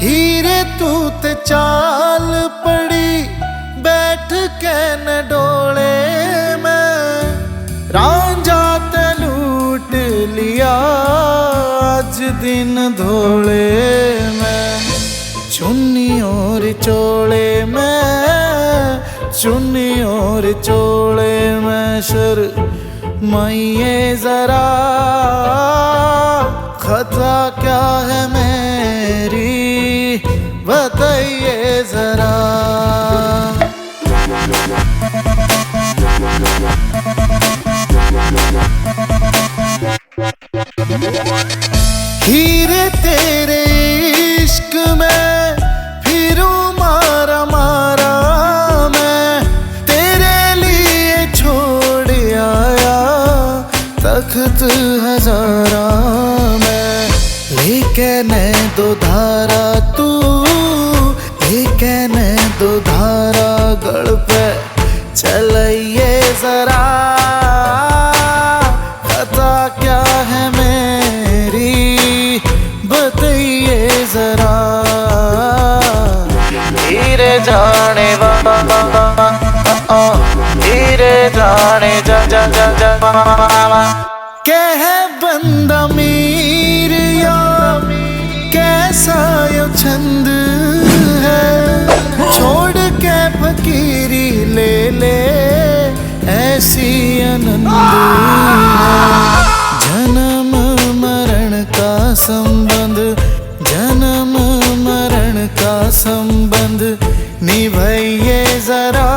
हीरे तू ते चाल पड़ी बैठ के न डोले में, रांझा ते लूट लिया आज दिन धोले में। चुन्नी और चोले में, चुन्नी और चोले में शर्माइए जरा, खता क्या है मेरी बताइए जरा। हीरे तेरे इश्क में फिरूं मारा मारा, मैं तेरे लिए छोड़ आया तख्त हजारा मैं। लेकिन दो धारा तू, लेकिन दो धारा गढ़ पे चलिए जरा, खता क्या है मेरी बताइए जरा। हीरे जाने हीरे जाने जा जा जा जा, कह बंदा मीर या कैसा यो छंद है, छोड़ के फकीरी ले ले ऐसी आनंद है। जन्म मरण का संबंध, जन्म मरण का संबंध निभाइए जरा।